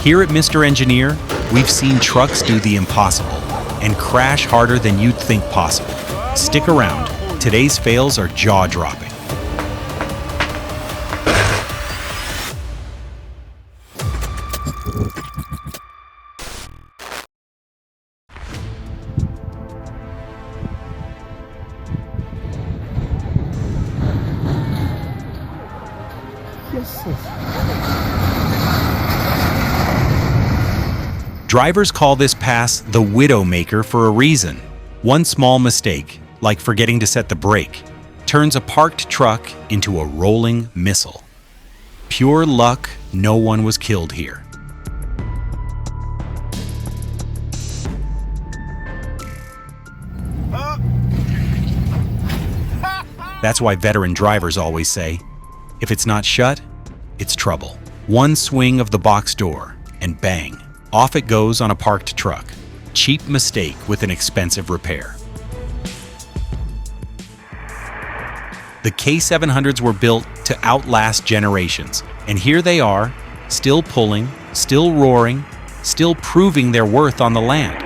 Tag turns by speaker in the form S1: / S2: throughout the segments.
S1: Here at Mr. Engineer, we've seen trucks do the impossible and crash harder than you'd think possible. Stick around. Today's fails are jaw-dropping. Drivers call this pass the Widowmaker for a reason. One small mistake, like forgetting to set the brake, turns a parked truck into a rolling missile. Pure luck, no one was killed here. That's why veteran drivers always say, if it's not shut, it's trouble. One swing of the box door, and bang, off it goes on a parked truck. Cheap mistake with an expensive repair. The K700s were built to outlast generations, and here they are, still pulling, still roaring, still proving their worth on the land.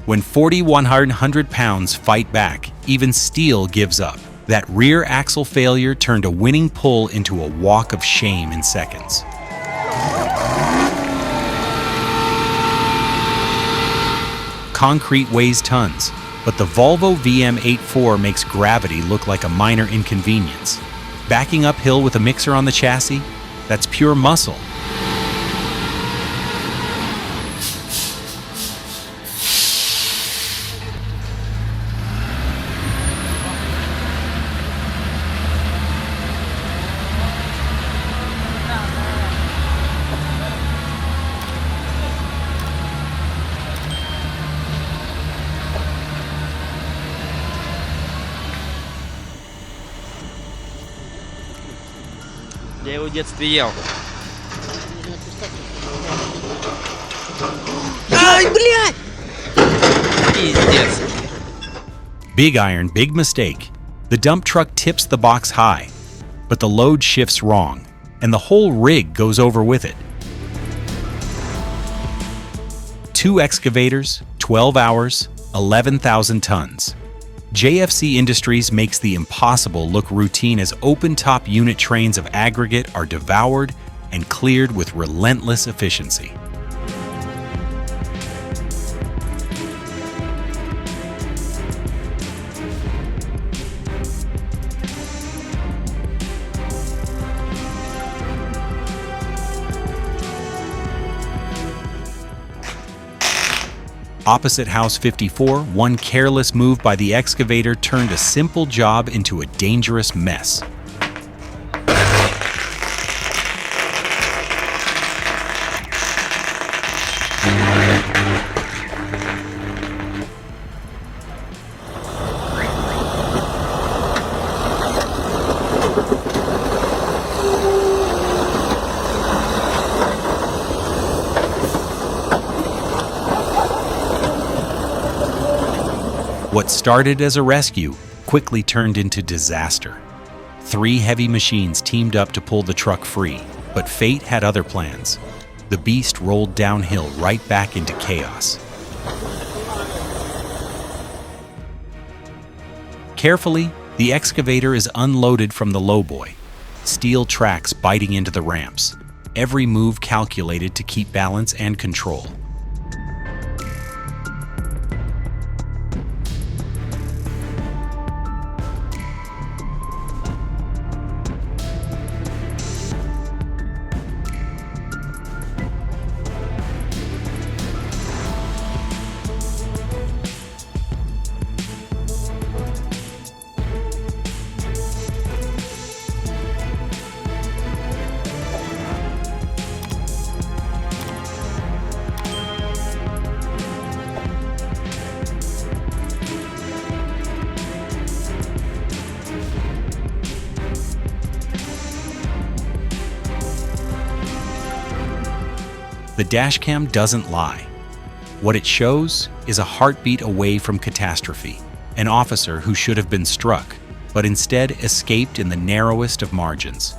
S1: When 4,100 pounds fight back, even steel gives up. That rear axle failure turned a winning pull into a walk of shame in seconds. Concrete weighs tons, but the Volvo VM84 makes gravity look like a minor inconvenience. Backing uphill with a mixer on the chassis? That's pure muscle.
S2: Я его в детстве ел. Ай, блядь! Пиздец.
S1: Big iron, big mistake. The dump truck tips the box high, but the load shifts wrong, and the whole rig goes over with it. 2 excavators, 12 hours, 11,000 tons. JFC Industries makes the impossible look routine as open-top unit trains of aggregate are devoured and cleared with relentless efficiency. Opposite House 54, one careless move by the excavator turned a simple job into a dangerous mess. What started as a rescue quickly turned into disaster. 3 heavy machines teamed up to pull the truck free, but fate had other plans. The beast rolled downhill right back into chaos. Carefully, the excavator is unloaded from the lowboy. Steel tracks biting into the ramps. Every move calculated to keep balance and control. The dashcam doesn't lie. What it shows is a heartbeat away from catastrophe, an officer who should have been struck, but instead escaped in the narrowest of margins.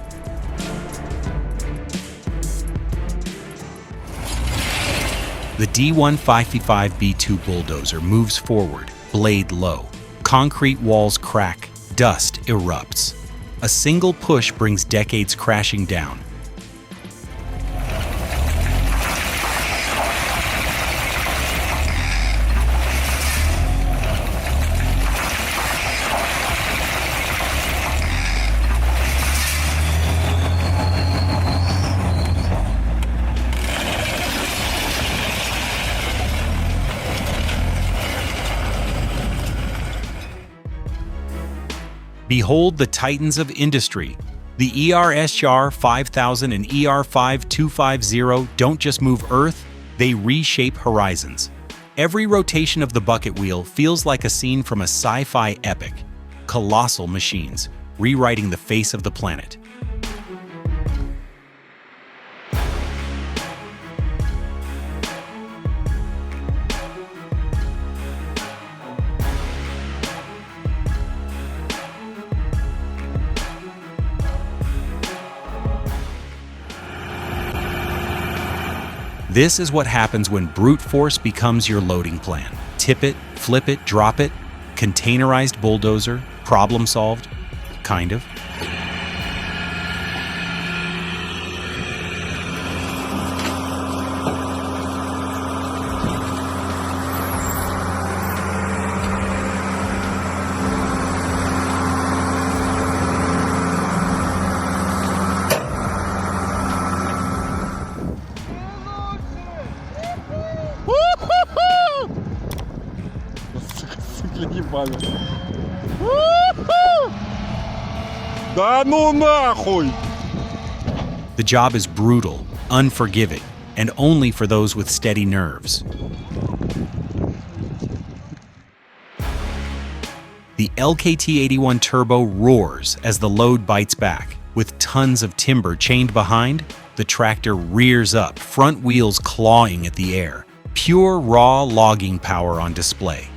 S1: The D1555B2 bulldozer moves forward, blade low. Concrete walls crack, dust erupts. A single push brings decades crashing down. Behold the titans of industry. The ERSR 5000 and ER 5250 don't just move Earth, they reshape horizons. Every rotation of the bucket wheel feels like a scene from a sci-fi epic. Colossal machines, rewriting the face of the planet. This is what happens when brute force becomes your loading plan. Tip it, flip it, drop it. Containerized bulldozer, problem solved, kind of.
S3: Да ну нахуй!
S1: The job is brutal, unforgiving, and only for those with steady nerves. The LKT-81 Turbo roars as the load bites back. With tons of timber chained behind, the tractor rears up, front wheels clawing at the air. Pure raw logging power on display.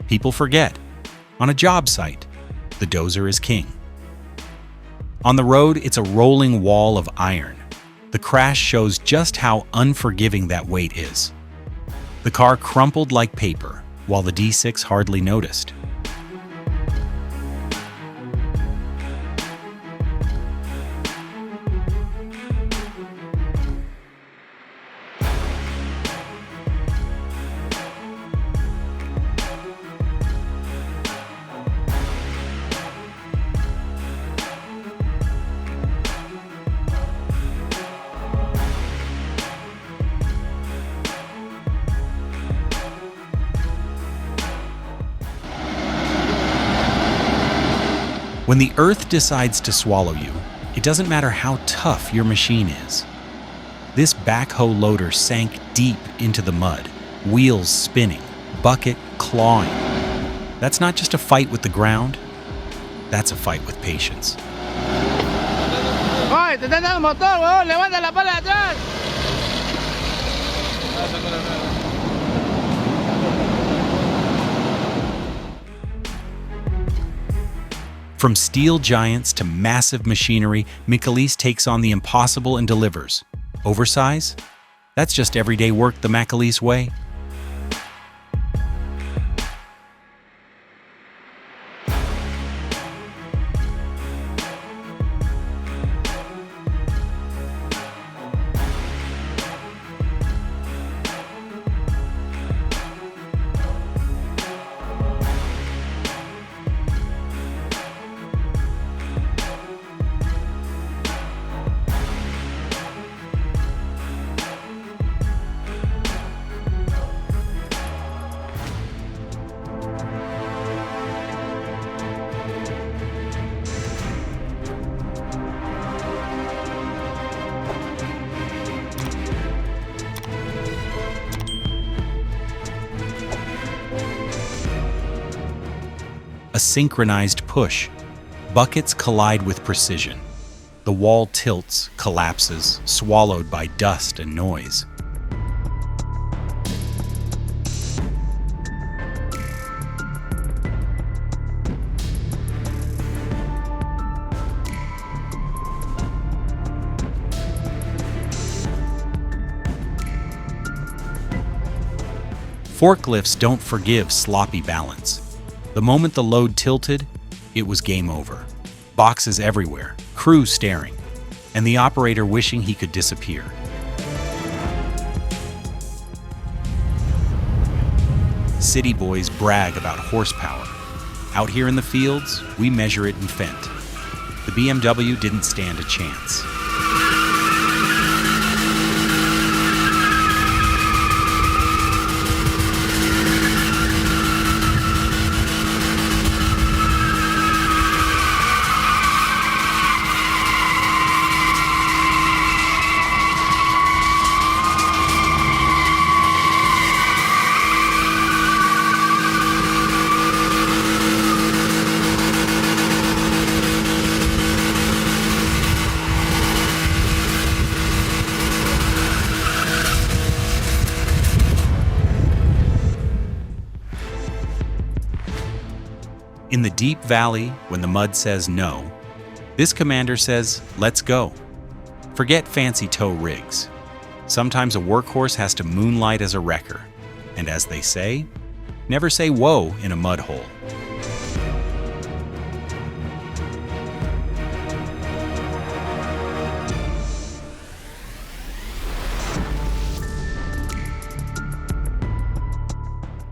S1: People forget. On a job site, the dozer is king. On the road, it's a rolling wall of iron. The crash shows just how unforgiving that weight is. The car crumpled like paper, while the D6 hardly noticed. When the Earth decides to swallow you, it doesn't matter how tough your machine is. This backhoe loader sank deep into the mud, wheels spinning, bucket clawing. That's not just a fight with the ground, that's a fight with patience.
S4: ¡Ay, te está dando el motor, weón! ¡Levanta la pala de atrás!
S1: From steel giants to massive machinery, Michaelis takes on the impossible and delivers. Oversize? That's just everyday work the Michaelis way. A synchronized push. Buckets collide with precision. The wall tilts, collapses, swallowed by dust and noise. Forklifts don't forgive sloppy balance. The moment the load tilted, it was game over. Boxes everywhere, crew staring, and the operator wishing he could disappear. City boys brag about horsepower. Out here in the fields, we measure it in Fent. The BMW didn't stand a chance. In the deep valley, when the mud says no, this commander says, let's go. Forget fancy tow rigs. Sometimes a workhorse has to moonlight as a wrecker. And as they say, never say whoa in a mud hole.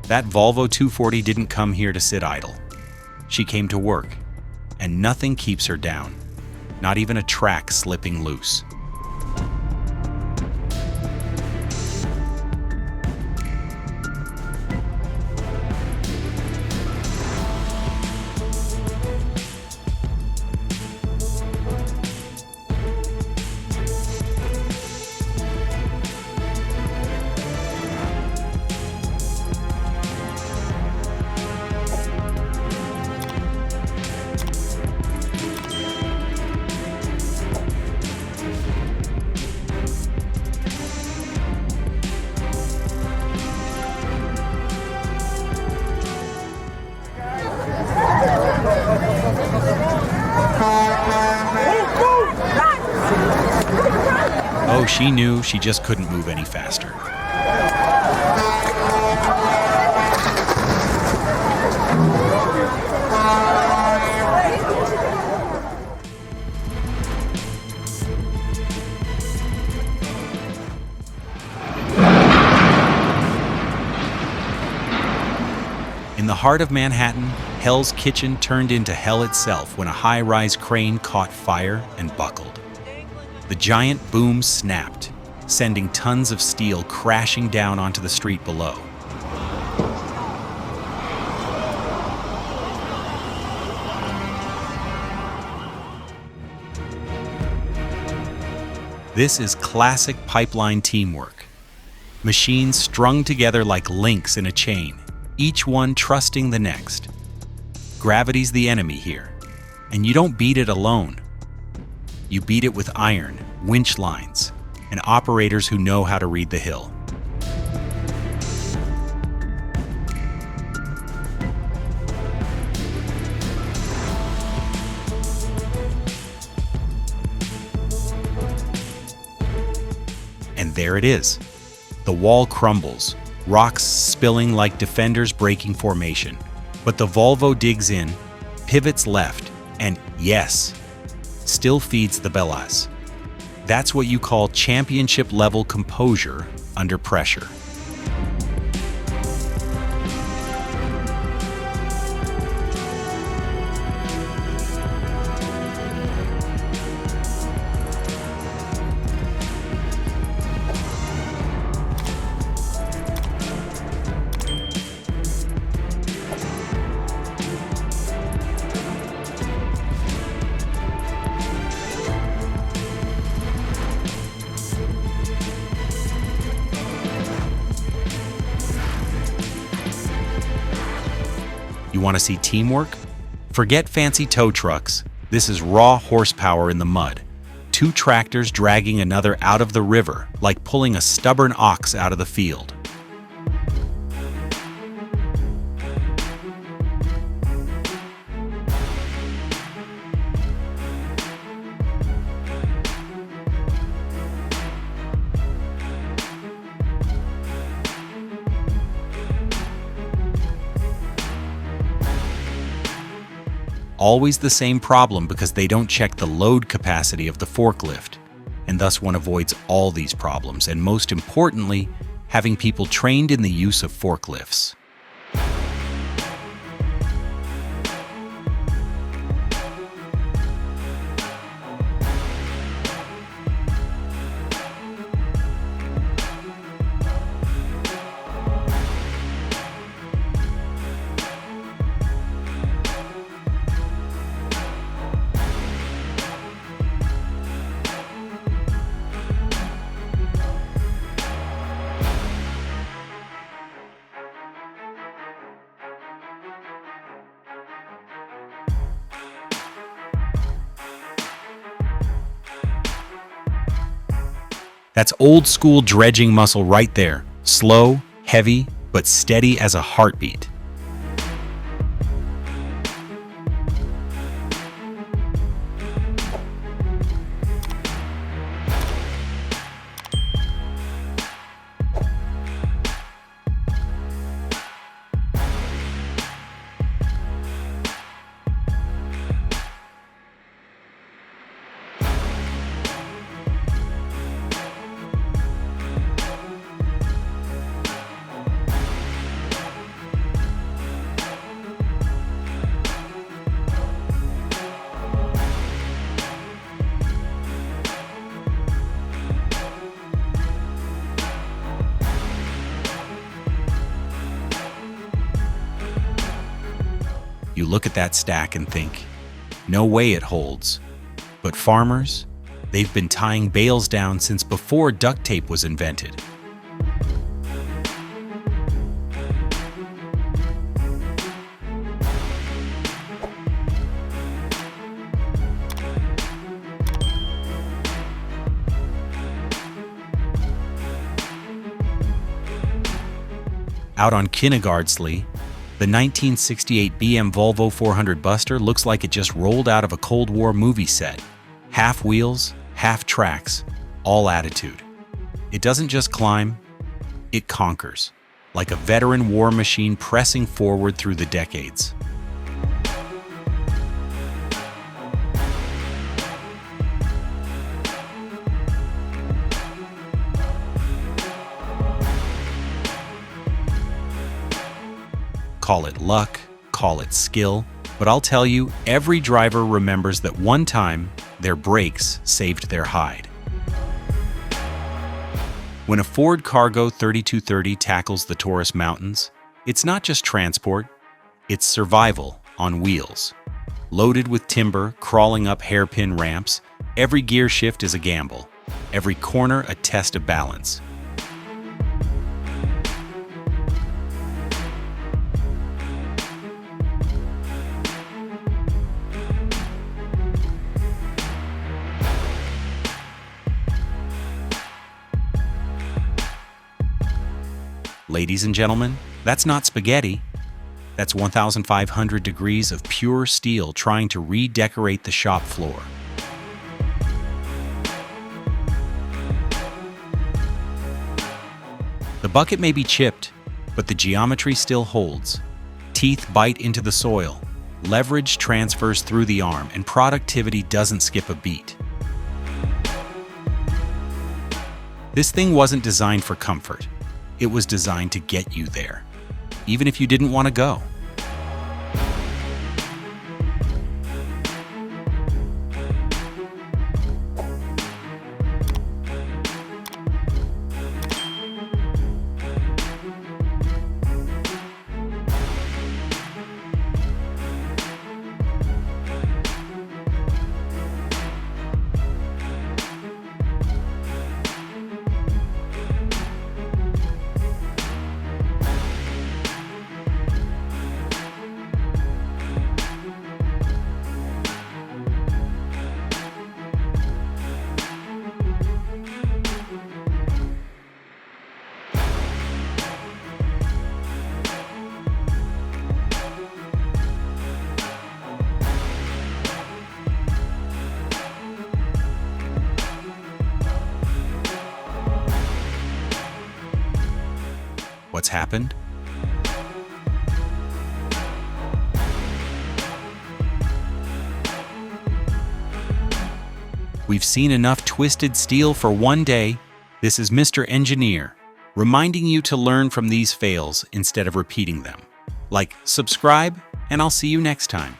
S1: That Volvo 240 didn't come here to sit idle. She came to work, and nothing keeps her down, not even a track slipping loose. Oh, she knew she just couldn't move any faster. In the heart of Manhattan, Hell's Kitchen turned into hell itself when a high-rise crane caught fire and buckled. The giant boom snapped, sending tons of steel crashing down onto the street below. This is classic pipeline teamwork. Machines strung together like links in a chain, each one trusting the next. Gravity's the enemy here, and you don't beat it alone. You beat it with iron, winch lines, and operators who know how to read the hill. And there it is. The wall crumbles, rocks spilling like defenders breaking formation. But the Volvo digs in, pivots left, and yes, still feeds the Bellas. That's what you call championship-level composure under pressure. You want to see teamwork? Forget fancy tow trucks. This is raw horsepower in the mud. 2 tractors dragging another out of the river, like pulling a stubborn ox out of the field. Always the same problem because they don't check the load capacity of the forklift, and thus one avoids all these problems, and most importantly, having people trained in the use of forklifts. That's old school dredging muscle right there. Slow, heavy, but steady as a heartbeat. You look at that stack and think, no way it holds. But farmers, they've been tying bales down since before duct tape was invented. Out on Kinnegardslee, the 1968 BM Volvo 400 Buster looks like it just rolled out of a Cold War movie set. Half wheels, half tracks, all attitude. It doesn't just climb, it conquers, like a veteran war machine pressing forward through the decades. Call it luck, call it skill, but I'll tell you, every driver remembers that one time, their brakes saved their hide. When a Ford Cargo 3230 tackles the Taurus Mountains, it's not just transport, it's survival on wheels. Loaded with timber, crawling up hairpin ramps, every gear shift is a gamble, every corner a test of balance. Ladies and gentlemen, that's not spaghetti. That's 1,500 degrees of pure steel trying to redecorate the shop floor. The bucket may be chipped, but the geometry still holds. Teeth bite into the soil, leverage transfers through the arm, and productivity doesn't skip a beat. This thing wasn't designed for comfort. It was designed to get you there, even if you didn't want to go. happened? We've seen enough twisted steel for one day. This is Mr. Engineer, reminding you to learn from these fails instead of repeating them. Like, subscribe, and I'll see you next time.